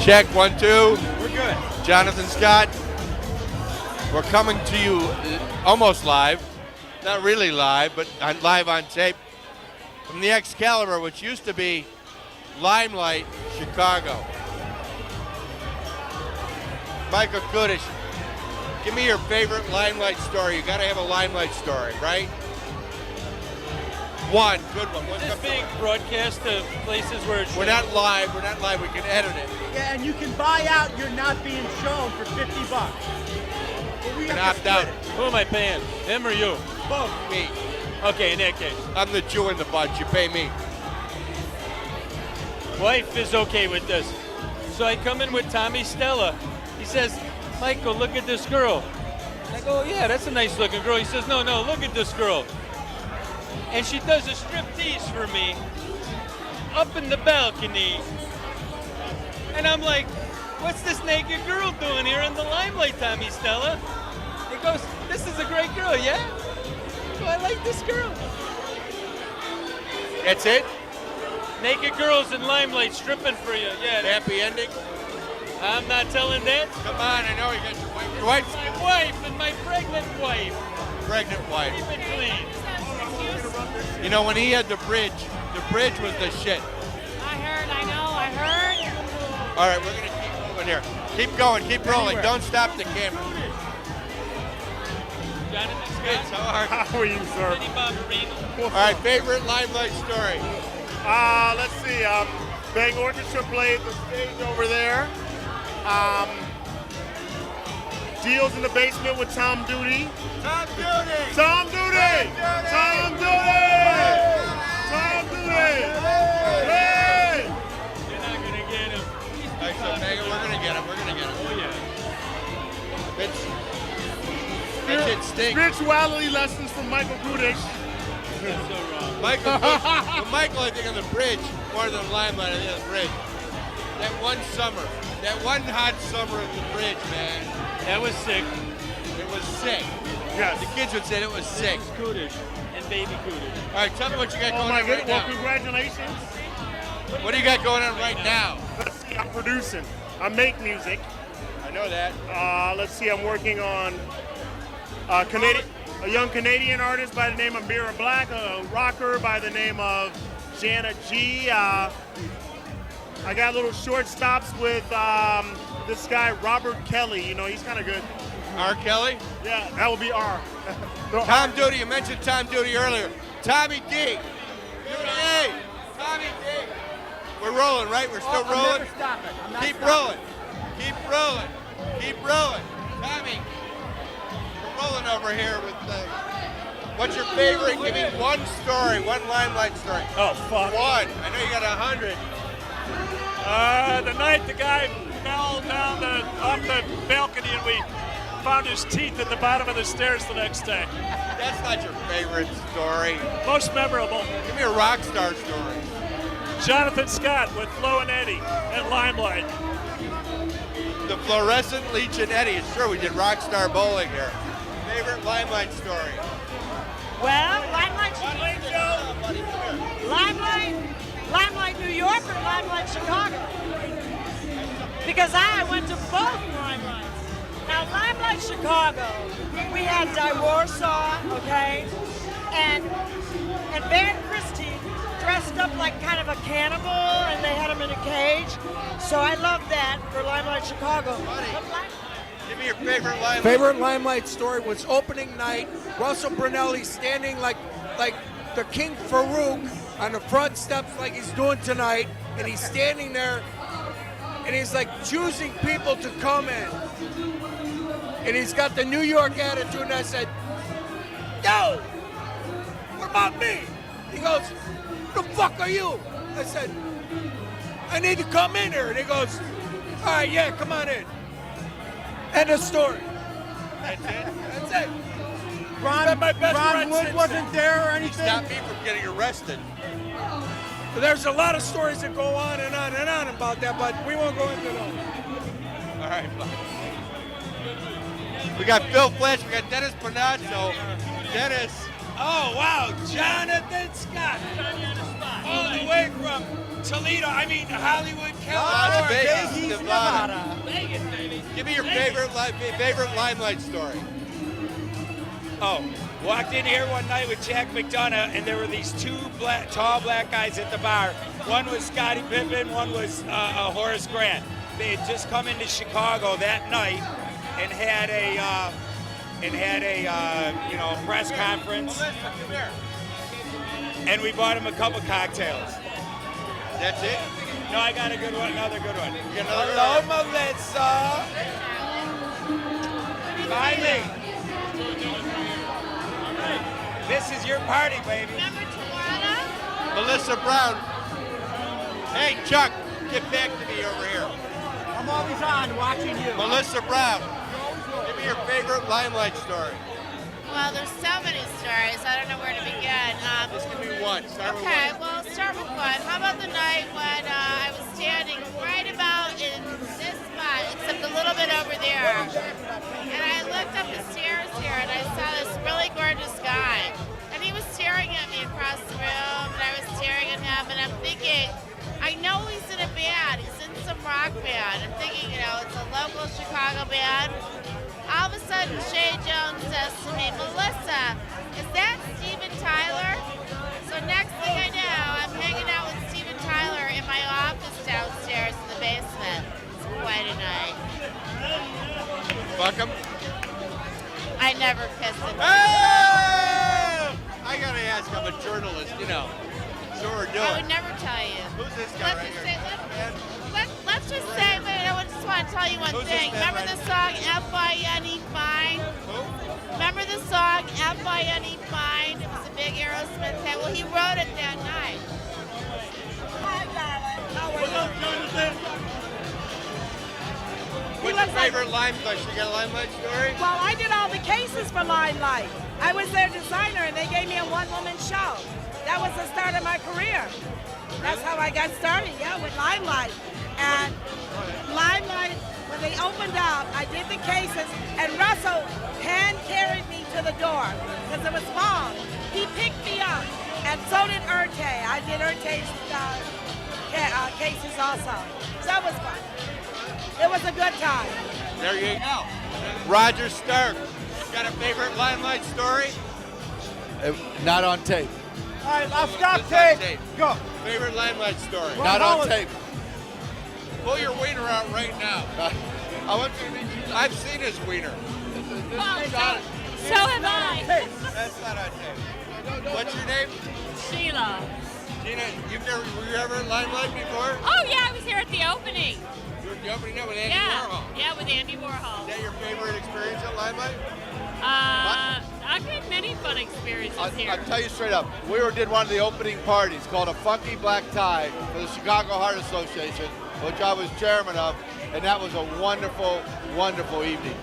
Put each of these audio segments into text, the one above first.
Check, 1, 2. We're good. Jonathan Scott. We're coming to you almost live. Not really live, but live on tape. From the Excalibur, which used to be Limelight, Chicago. Michael Kudish, give me your favorite Limelight story. You gotta have a Limelight story, right? One, good one. Is this being broadcast to places where it's We're not live, we can edit it. Yeah, and you can buy out you're not being shown for $50. But we Can have to opt out. split it. Who am I paying? Him or you? Both. Me. Okay, in that case. I'm the Jew in the bunch, you pay me. Wife is okay with this. So I come in with Tommy Stella. He says, Michael, look at this girl. I go, yeah, that's a nice looking girl. He says, no, look at this girl. And she does a striptease for me up in the balcony. And I'm like, what's this naked girl doing here in the limelight, Tommy Stella? He goes, this is a great girl, yeah? I go, I like this girl. That's it? Naked girls in limelight stripping for you, yeah. Happy ending? I'm not telling that. Come on, I know you got your wife. Your wife's My wife and my pregnant wife. pregnant wife. Keep it clean. You know, when he had the bridge was the shit. I heard. All right, we're going to keep moving here. Keep going, keep rolling. Don't stop the camera. Jonathan Good, Scott. how are you? How are you, sir? Vinny Barbarino. All right, favorite Limelight story. Let's see. Bang Orchestra played the stage over there. Deals in the basement with Tom Duty. Tom Duty! Tom Duty! Tom Duty! Tom Duty! Hey! You're not going to get him. All right, so Megan, we're going to get him. Oh, yeah. That shit stinks. Spirituality lessons from Michael Kudish. That's so wrong. Michael, I think on the bridge, more than Limelight, I think on the bridge. That one summer, that one hot summer at the bridge, man. That was sick. It was sick. Yes. The kids would say it was sick. Kudish and baby Kudish. All right, tell me what you got Oh going my on right goodness. Well, now. congratulations. What do you got going on right now? Let's see. I'm producing. I make music. I know that. Let's see. I'm working on a young Canadian artist by the name of Mira Black, a rocker by the name of Jana G. I got little short stops with this guy, Robert Kelly. You know, he's kind of good. R. Kelly? Yeah, that would be R. Tom Duty, you mentioned Tom Duty earlier. Tommy D. Hey, Tommy D. We're rolling, right? We're still I'm rolling? never stopping. I'm not Keep stopping. rolling. Keep rolling. Keep rolling. Tommy, we're rolling over here with what's your favorite? Give me one story, one Limelight story. Oh, fuck. One. I know you got 100. The night the guy fell down off the balcony and we found his teeth at the bottom of the stairs the next day. That's not your favorite story. Most memorable, Give me a rock star story. Jonathan Scott with Flo and Eddie at Limelight. The fluorescent Leech and Eddie. It's true, we did Rockstar Bowling here. Favorite Limelight story? Well, Limelight, New York or Limelight, Chicago? Because I went to both Limelights. Now, Limelight, Chicago, we had Di Warsaw, okay, and Van Christie dressed up like kind of a cannibal, and they had him in a cage. So I love that for Limelight, Chicago. Give me your favorite Limelight. Favorite Limelight story was opening night. Russell Brunelli standing like the King Farouk on the front steps like he's doing tonight, and he's standing there, and he's like choosing people to come in. And he's got the New York attitude, and I said, yo, what about me? He goes, who the fuck are you? I said, I need to come in here. And he goes, all right, yeah, come on in. End of story. That's it? That's it. Ron Wood wasn't there or He anything? stopped me from getting arrested. There's a lot of stories that go on and on and on about that, but we won't go into those. All right, bye. We got Phil Fletch, we got Dennis Panazzo. Dennis. Oh, wow, Jonathan Scott. All the way from Hollywood, Las California. Vegas, Nevada. Give me your favorite Limelight story. Oh, walked in here one night with Jack McDonough, and there were these two tall black guys at the bar. One was Scottie Pippen, one was Horace Grant. They had just come into Chicago that night and had a press conference. Melissa, come here. And we bought him a couple cocktails. That's it? No, I got another good one. You got another Hello, Melissa. Finally. This is your party, baby. Remember Tawana? Melissa Brown. Hey, Chuck, get back to me over here. I'm always on watching you. Melissa Brown, give me your favorite Limelight story. Well, there's so many stories. I don't know where to begin. Just give me one. Start with Okay, one. well, start with one. How about the night when I was standing right about in this spot, except a little bit over there, and I looked up the stairs here, and I saw this really gorgeous guy, and he was staring at me across the room, and I was staring at him, and I'm thinking, I know he's in a band. He's in some rock band. I'm thinking, it's a local Chicago band. All of a sudden, Shay Jones says to me, Melissa, is that Steven Tyler? So next thing I know, I'm hanging out with Steven Tyler in my office downstairs in the basement. It's quite a night. Fuck him. I never kissed him. Oh! I gotta ask, I'm a journalist, So we're doing. I would never tell you. Who's this guy right here? Let's just say, but I just want to tell you one Who's thing. this man Remember right the song F-I-N-E Fine? Who? Remember the song F-I-N-E Fine? It was a big Aerosmith hit. Well, he wrote it that night. What's your favorite Limelight? You got a Limelight story? Well, I did all the cases for Limelight. I was their designer, and they gave me a one-woman show. That was the start of my career. That's how I got started, with Limelight. And Limelight, when they opened up, I did the cases, and Russell hand-carried me to the door because it was small. He picked me up, and so did Urte. I did Urte's cases also. So it was fun. It was a good time. There you go. Roger Stark, got a favorite Limelight story? Not on tape. All right, I'll stop It's on tape. Go. Favorite Limelight story? Well, Not how on is- tape. Pull your wiener out right now. I want you to meet you. I've seen his wiener. So have I. That's not on tape. What's your name? Sheila. Gina, were you ever at Limelight before? Oh, yeah, I was here at the opening. You were at the opening up with Andy Warhol. Yeah, with Andy Warhol. Is that your favorite experience at Limelight? I've had many fun experiences I'll tell you straight up. We did one of the opening parties called a Funky Black Tie for the Chicago Heart Association, which I was chairman of, and that was a wonderful, wonderful evening.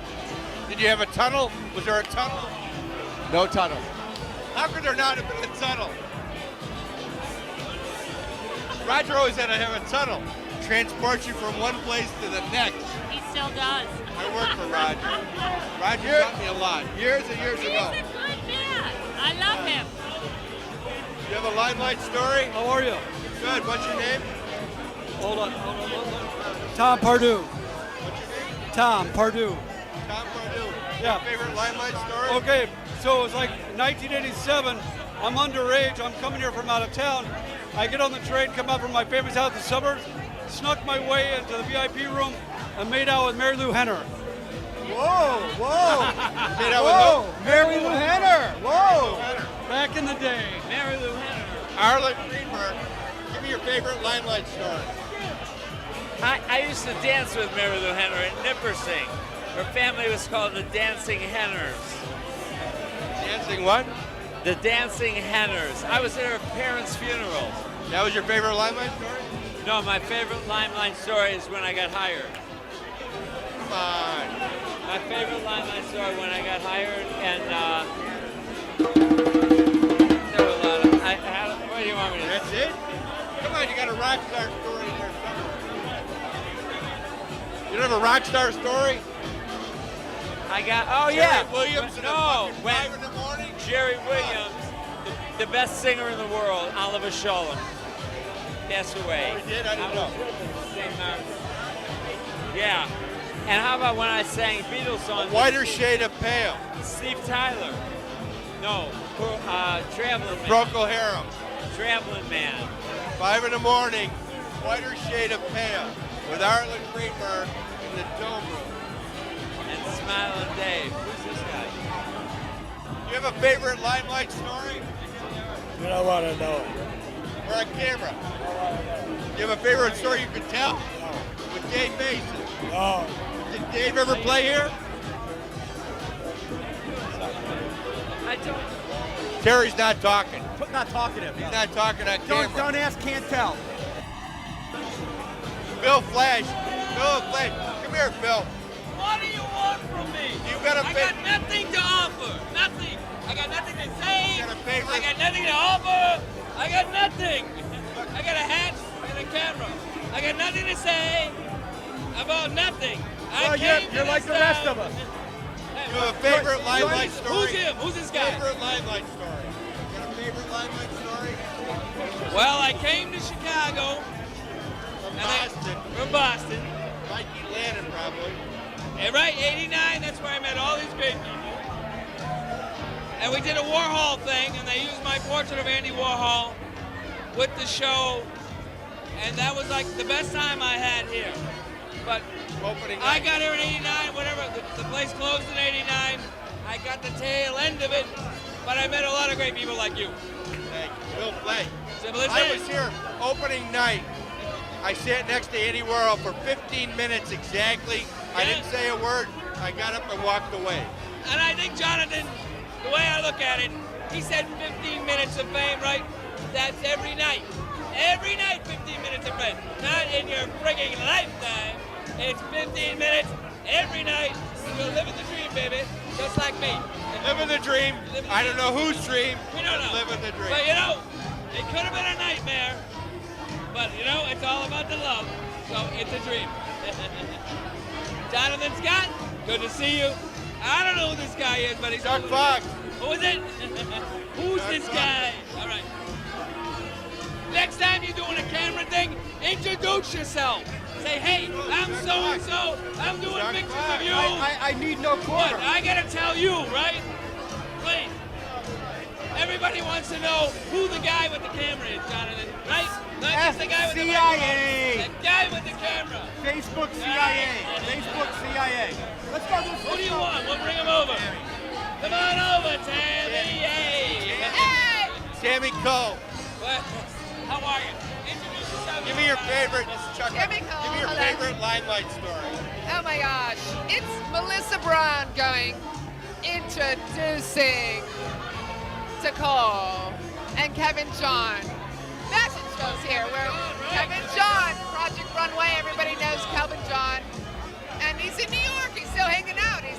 Did you have a tunnel? Was there a tunnel? No tunnel. How could there not have been a tunnel? Roger always had to have a tunnel. Transport you from one place to the next. He still does. I worked for Roger. Roger taught me a lot. Years and years He's ago. a good man. I love him. You have a Limelight story? How are you? Good. What's your name? Hold on. Tom Pardue. What's your name? Tom Pardue. Tom Pardue. Yeah. Your favorite Limelight story? Okay, so it was like 1987. I'm underage. I'm coming here from out of town. I get on the train, come out from my family's house in the suburbs, snuck my way into the VIP room, and made out with Mary Lou Henner. Whoa, whoa. Made out Whoa, with Mary Lou Henner. Whoa. Back in the day. Mary Lou Henner. Arlen Greenberg. Give me your favorite Limelight story. I used to dance with Mary Lou Henner at Nippersing. Her family was called the Dancing Henners. Dancing what? The Dancing Henners. I was at her parents' funeral. That was your favorite Limelight story? No, my favorite Limelight story is when I got hired. Come on. My favorite Limelight story when I got hired, and there were a lot of. What do you want me to do? That's it? Come on, you got a rock star story in there somewhere. You don't have a rock star story? I got. Oh Jerry yeah. Williams at No, fucking when 5 in the morning? Jerry Williams, the best singer in the world, Oliver Sholem. passed away. We did? I didn't know. Yeah. And how about when I sang Beatles songs? Whiter shade of pale. Steve Tyler. No, Traveling Man. Procol Harum. Traveling Man. 5 in the morning. Whiter shade of pale. With Arlen Greenberg in the dome room. And Smiling Dave. Who's this guy? You have a favorite Limelight story? You don't want to know it. We're on camera. You have a favorite story you could tell? With Dave Mason. No. Did Dave ever play here? I don't. Terry's not talking. Not talkative. He's not talking on camera. Don't ask, can't tell. Phil Flash. Phil Flash. Come here, Phil. What do you want from me? You got a I got nothing to offer. Nothing. I got nothing to say. You got a favorite? I got nothing to offer. I got nothing. I got a hat and a camera. I got nothing to say about nothing. Well, you're like the rest of us. You have a favorite Limelight story? Who's him? Who's this guy? Favorite Limelight story? You got a favorite Limelight story? Well, I came to Chicago. From Boston. Mikey Lannon, probably. And right, 89, that's where I met all these great people. And we did a Warhol thing, and they used my portrait of Andy Warhol with the show. And that was like the best time I had here. But I got here in 89, whatever, the place closed in 89. I got the tail end of it, but I met a lot of great people like you. Thank you. Phil Flash. Simple as I that. was here opening night. I sat next to Andy Warhol for 15 minutes exactly. I didn't say a word. I got up and walked away. And I think Jonathan, the way I look at it, he said 15 minutes of fame, right? That's every night. Every night, 15 minutes of fame. Not in your frigging lifetime. It's 15 minutes every night. You're living the dream, baby. Just like me. Living the dream. I don't know whose dream. We don't know. Living the dream. But you know, it could have been a nightmare. But you know, it's all about the love. So it's a dream. Jonathan Scott, good to see you. I don't know who this guy is, but he's Doug Fox. Who is it? Who's Doug this Fox. guy? All right. Next time you're doing a camera thing, introduce yourself. Say, hey, I'm so-and-so. I'm doing Doug pictures Fox. of you. I need no What? quarter. I gotta tell you, right? Please. Everybody wants to know who the guy with the camera is, Jonathan, right? Not just the guy with the CIA. microphone. The guy with the camera. Facebook CIA. Facebook CIA. Let's go to Who do you want? We'll bring him over. Come on over, Tammy. Hey. Hey! Tammy Cole. What? How are you? Introduce yourself. Give me your favorite. This is Chuck. Tammy Cole, Give me your hello. favorite Limelight story. Oh my gosh. It's Melissa Brown going, introducing to Cole and Kevin John. Fashion shows here where Kevin John, Project Runway, everybody knows Kevin John. And he's in New York. He's still hanging out. He's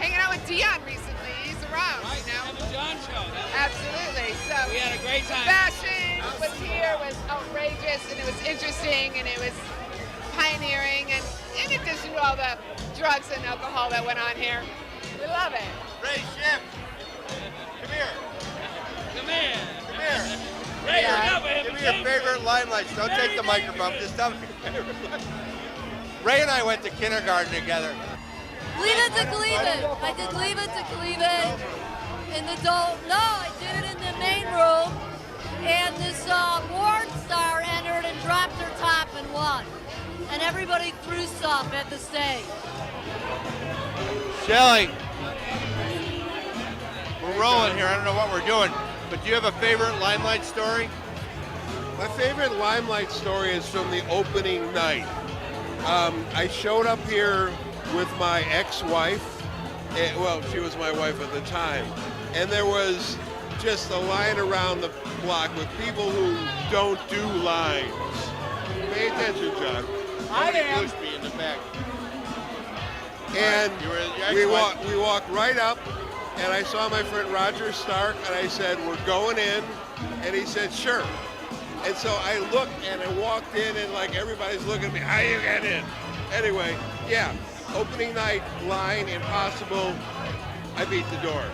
hanging out with Dion recently. He's around, Right, you know. Kevin John show. Absolutely. So We had a great time. fashion was here, was outrageous, and it was interesting, and it was pioneering, and in addition to all the drugs and alcohol that went on here, we love it. Ray Schiff. Come here. Come here. Come here. Ray, Yeah. enough of him. Give me your favorite Limelight. Don't take the microphone. Just tell me your favorite Limelight. Ray and I went to kindergarten together. Cleveland to Cleveland. I did Cleveland to Cleveland. In the no, I did it in the main room. And this porn star entered and dropped her top and won. And everybody threw stuff at the stage. Shelly, we're rolling here. I don't know what we're doing, but do you have a favorite Limelight story? My favorite Limelight story is from the opening night. I showed up here with my ex-wife. Well, she was my wife at the time. And there was just a line around the block with people who don't do lines. Pay attention, John. I am. Gooseby in the back. And You were your ex-wife. we walked right up, and I saw my friend Roger Stark, and I said, we're going in. And he said, sure. And so I looked, and I walked in, and like everybody's looking at me, how you get in? Anyway, yeah, opening night, line, impossible. I beat the door.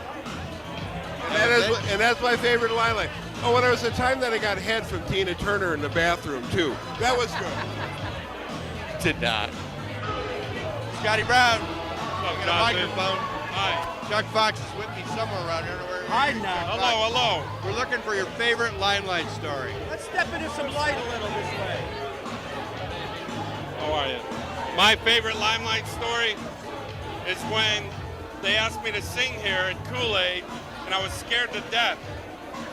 And that's my favorite line. Oh, and there was a time that I got head from Tina Turner in the bathroom, too. That was good. Did not. Scotty Brown. What's up, Got a Jonathan? microphone. Hi. Chuck Fox is with me somewhere around here. Hi now. Hello. We're looking for your favorite Limelight story. Let's step into some light a little this way. How are you? My favorite Limelight story is when they asked me to sing here at Kool-Aid, and I was scared to death.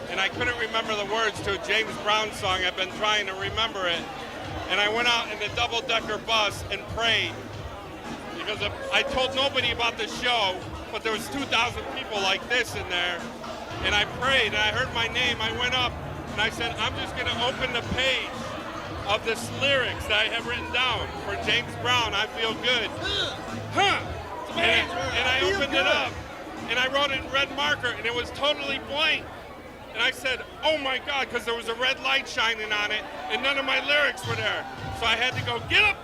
And I couldn't remember the words to a James Brown song. I've been trying to remember it. And I went out in the double-decker bus and prayed. Because I told nobody about the show, but there was 2,000 people like this in there. And I prayed, and I heard my name. I went up, and I said, I'm just going to open the page of this lyrics that I have written down for James Brown, I Feel Good. And I opened it up, and I wrote it in red marker, and it was totally blank. And I said, oh my God, because there was a red light shining on it, and none of my lyrics were there. So I had to go, get up,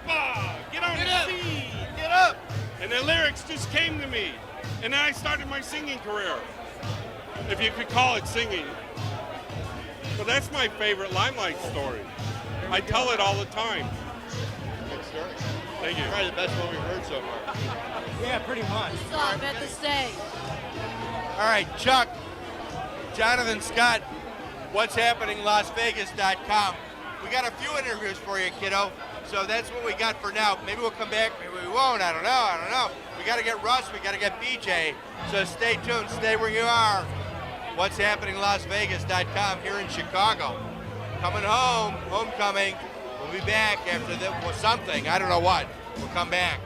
get on your feet, get up. And the lyrics just came to me. And then I started my singing career, if you could call it singing. But that's my favorite Limelight story. I tell it all the time. Good story. Thank you. Probably the best one we've heard so far. Yeah, pretty much. Stop at the stage. All right, Chuck, Jonathan Scott, what's happening LasVegas.com. We got a few interviews for you, kiddo. So that's what we got for now. Maybe we'll come back, maybe we won't. I don't know. We got to get Russ, we got to get BJ. So stay tuned, stay where you are. What's happening LasVegas.com here in Chicago. Coming home, homecoming. We'll be back after something. I don't know what. We'll come back.